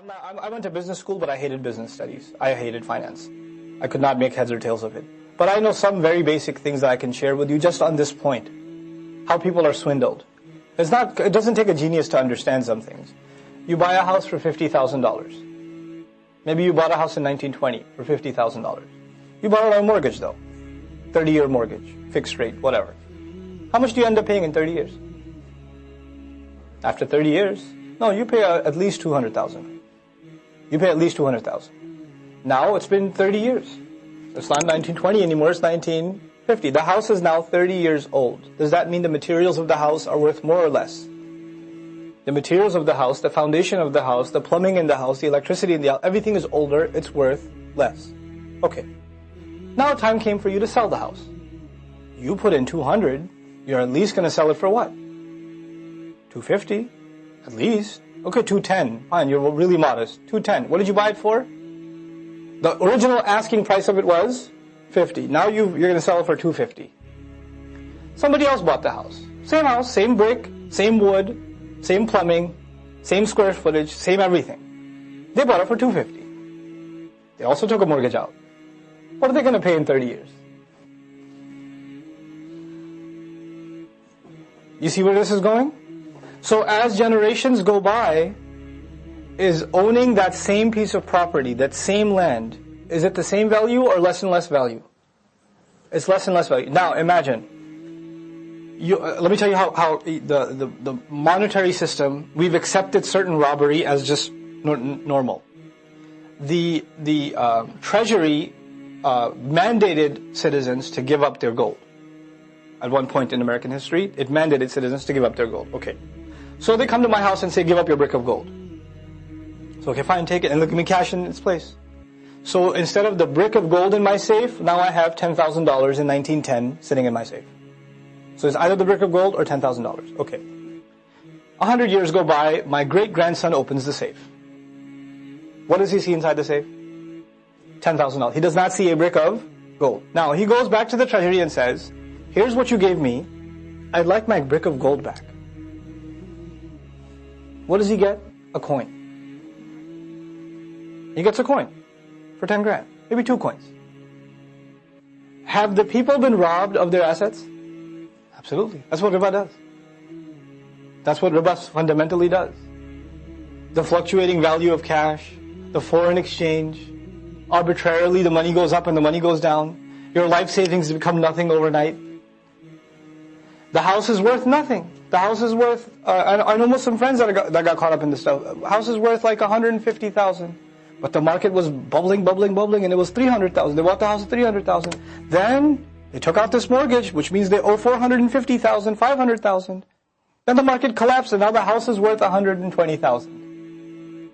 I went to business school, but I hated business studies. I hated finance. I could not make heads or tails of it. But I know some very basic things that I can share with you just on this point. How people are swindled. It doesn't take a genius to understand some things. You buy a house for $50,000. Maybe you bought a house in 1920 for $50,000. You bought it on a mortgage though. 30-year mortgage, fixed rate, whatever. How much do you end up paying in 30 years? After 30 years, no, you pay at least $200,000. You pay at least $200,000. Now it's been 30 years. It's not 1920 anymore, it's 1950. The house is now 30 years old. Does that mean the materials of the house are worth more or less? The materials of the house, the foundation of the house, the plumbing in the house, the electricity in the house, everything is older, it's worth less. Okay. Now time came for you to sell the house. You put in 200, you're at least going to sell it for what? 250, at least. Okay, 210. Fine, you're really modest. 210. What did you buy it for? The original asking price of it was 50. Now you're going to sell it for 250. Somebody else bought the house, same brick, same wood, same plumbing, same square footage, same everything. They bought it for 250. They also took a mortgage out. What are they going to pay in 30 years? You see where this is going? So as generations go by, is owning that same piece of property, that same land, is it the same value or less and less value? It's less and less value. Now imagine, let me tell you how the monetary system, we've accepted certain robbery as just normal. The treasury mandated citizens to give up their gold. At one point in American history, it mandated citizens to give up their gold. Okay. So they come to my house and say, give up your brick of gold. So okay, fine, take it and let me cash in its place. So instead of the brick of gold in my safe, now I have $10,000 in 1910 sitting in my safe. So it's either the brick of gold or $10,000. Okay. 100 years go by, my great-grandson opens the safe. What does he see inside the safe? $10,000. He does not see a brick of gold. Now he goes back to the treasury and says, here's what you gave me. I'd like my brick of gold back. What does he get? A coin. He gets a coin for 10 grand, maybe 2 coins. Have the people been robbed of their assets? Absolutely. That's what riba does. That's what riba fundamentally does. The fluctuating value of cash, the foreign exchange, arbitrarily the money goes up and the money goes down. Your life savings become nothing overnight. The house is worth nothing. The house is worth, I know Muslim friends that got caught up in this stuff. House is worth like 150,000. But the market was bubbling, and it was 300,000. They bought the house at 300,000. Then they took out this mortgage, which means they owe 450,000, 500,000. Then the market collapsed, and now the house is worth 120,000.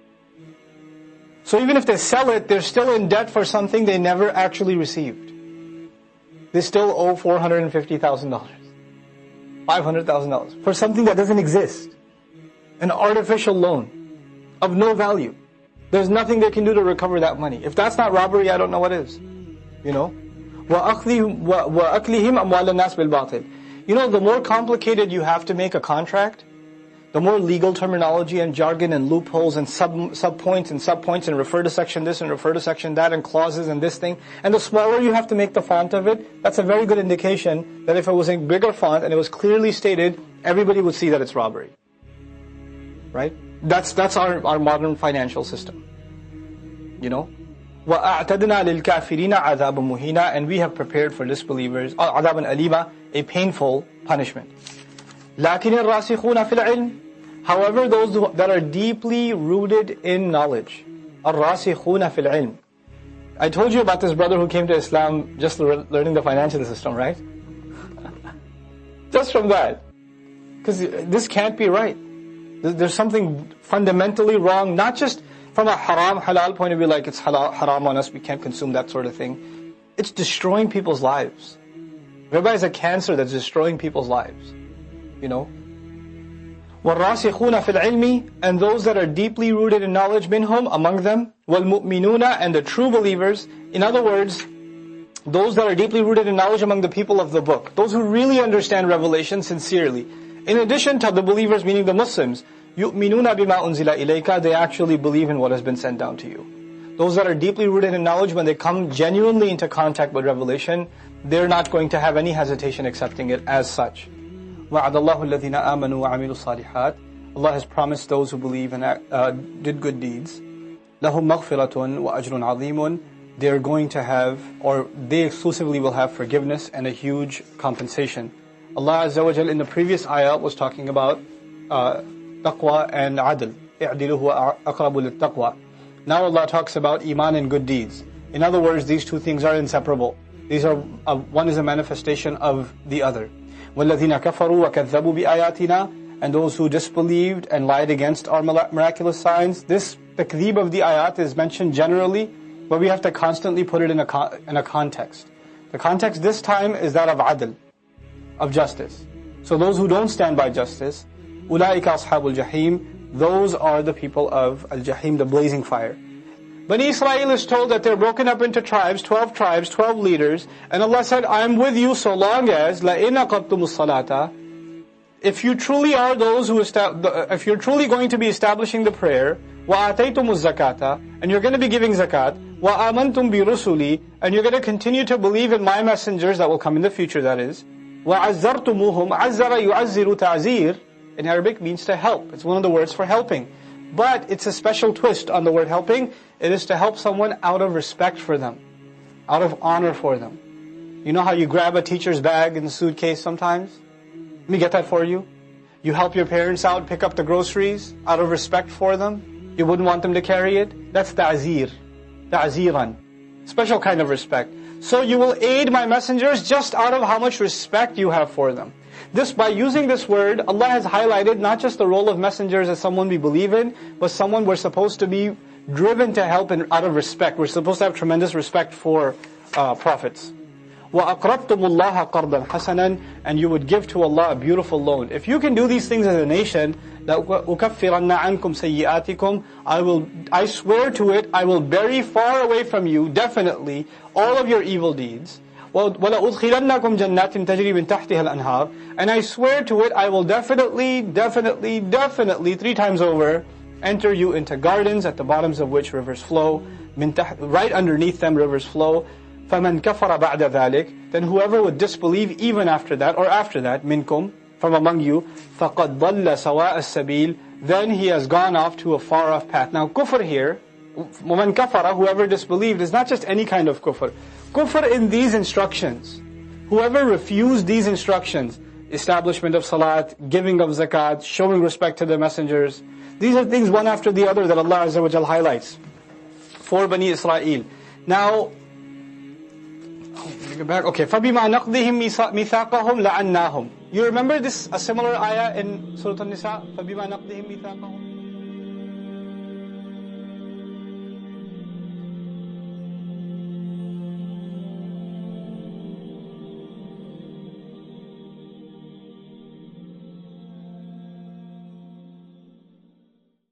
So even if they sell it, they're still in debt for something they never actually received. They still owe $450,000, $500,000 for something that doesn't exist. An artificial loan of no value. There's nothing they can do to recover that money. If that's not robbery, I don't know what is. You know? وَأَكْلِهِمْ أَمْوَالَ النَّاسِ بِالْبَاطِلِ. You know, the more complicated you have to make a contract, the more legal terminology and jargon and loopholes and subpoints and refer to section this and refer to section that and clauses and this thing. And the smaller you have to make the font of it, that's a very good indication that if it was a bigger font and it was clearly stated, everybody would see that it's robbery. Right? That's our modern financial system. You know? وَأَعْتَدْنَا لِلْكَافِرِينَ عَذَابًا مُهِينًا. And we have prepared for disbelievers عَذَابًا أَلِيمًا, a painful punishment. لَكِنِ الرَّاسِخُونَ فِي الْعِلْمِ. However, those that are deeply rooted in knowledge. الرَّاسِخُونَ فِي الْعِلْمِ. I told you about this brother who came to Islam just learning the financial system, right? Just from that. Because this can't be right. There's something fundamentally wrong, not just from a haram, halal point of view, like it's haram on us, we can't consume that sort of thing. It's destroying people's lives. Riba is a cancer that's destroying people's lives. You know? وَالرَّاسِخُونَ فِي الْعِلْمِ. And those that are deeply rooted in knowledge, minhum, among them, وَالْمُؤْمِنُونَ. And the true believers. In other words, those that are deeply rooted in knowledge among the people of the book. Those who really understand revelation sincerely. In addition to the believers, meaning the Muslims, يُؤْمِنُونَ بِمَا أُنزِلَ إِلَيْكَ, they actually believe in what has been sent down to you. Those that are deeply rooted in knowledge, when they come genuinely into contact with revelation, they're not going to have any hesitation accepting it as such. وَعَدَ اللَّهُ الَّذِينَ آمَنُوا وَعَمِلُوا الصَّالِحَاتِ, Allah has promised those who believe and did good deeds, لَهُمْ مَغْفِرَةٌ وَأَجْرٌ عَظِيمٌ, they're going to have, or they exclusively will have forgiveness and a huge compensation. Allah Azza wa Jal in the previous ayah was talking about taqwa and adl. اعْدِلُوا هُوَ أَقْرَبُ لِلتَّقْوَى. Now Allah talks about iman and good deeds. In other words, these two things are inseparable. These are one is a manifestation of the other. وَالَّذِينَ كَفَرُوا وَكَذَّبُوا بِآيَاتِنَا, and those who disbelieved and lied against our miraculous signs. This takdeeb of the ayat is mentioned generally, but we have to constantly put it in a context. The context this time is that of adl, of justice. So those who don't stand by justice, أُولَٰئِكَ أَصْحَابُ الْجَحِيمِ, those are the people of al-Jahim, the blazing fire. Bani Israel is told that they're broken up into tribes, 12 leaders, and Allah said, I am with you so long as لَإِنْ أَقَمْتُمُ الصَّلَاةَ, if you truly are those who if you're truly going to be establishing the prayer, وَآتَيْتُمُ الزَّكَاةَ, and you're going to be giving zakat, وَآمَنْتُمْ بِرُسُلِي, and you're going to continue to believe in my messengers that will come in the future, that is, وَعَزَّرْتُمُوهُمْ, عَزَّرَ يُعَزِّرُ تَعْزِيرٌ, in Arabic means to help. It's one of the words for helping. But it's a special twist on the word helping. It is to help someone out of respect for them, out of honor for them. You know how you grab a teacher's bag in the suitcase sometimes? Let me get that for you. You help your parents out, pick up the groceries, out of respect for them. You wouldn't want them to carry it. That's ta'zir. Ta'ziran. Special kind of respect. So you will aid my messengers just out of how much respect you have for them. This, by using this word, Allah has highlighted not just the role of messengers as someone we believe in, but someone we're supposed to be driven to help out of respect. We're supposed to have tremendous respect for prophets. وَأَقْرَضْتُمُ اللَّهَ قَرْضًا حَسَنًا, and you would give to Allah a beautiful loan. If you can do these things as a nation, لَأُكَفِّرَنَّ عَنْكُمْ سَيِّئَاتِكُمْ, I swear to it, I will bury far away from you, definitely, all of your evil deeds. وَلَأُدْخِلَنَّكُمْ جَنَّاتٍ تَجْرِي مِنْ تَحْتِهَا الْأَنْهَارِ, and I swear to it, I will definitely, 3 times over, enter you into gardens at the bottoms of which rivers flow, right underneath them rivers flow. فَمَنْ كَفَرَ بَعْدَ ذَلِكَ, then whoever would disbelieve even after that, or after that, minkum, from among you, فَقَدْ ضَلَّ سَوَاءَ السَّبِيلِ, then he has gone off to a far off path. Now kufr here, وَمَنْ كَفَرَ, whoever disbelieved, is not just any kind of kufr. Kufr in these instructions. Whoever refused these instructions, establishment of salat, giving of zakat, showing respect to the messengers, these are things one after the other that Allah Azza wa Jal highlights for Bani Israel. Now, okay, فَبِمَا نَقْضِهِمْ مِيثَاقَهُمْ لَعَنَّاهُم. You remember this, a similar ayah in Surah An-Nisa? فَبِمَا نَقْضِهِمْ مِيثَاقَهُمْ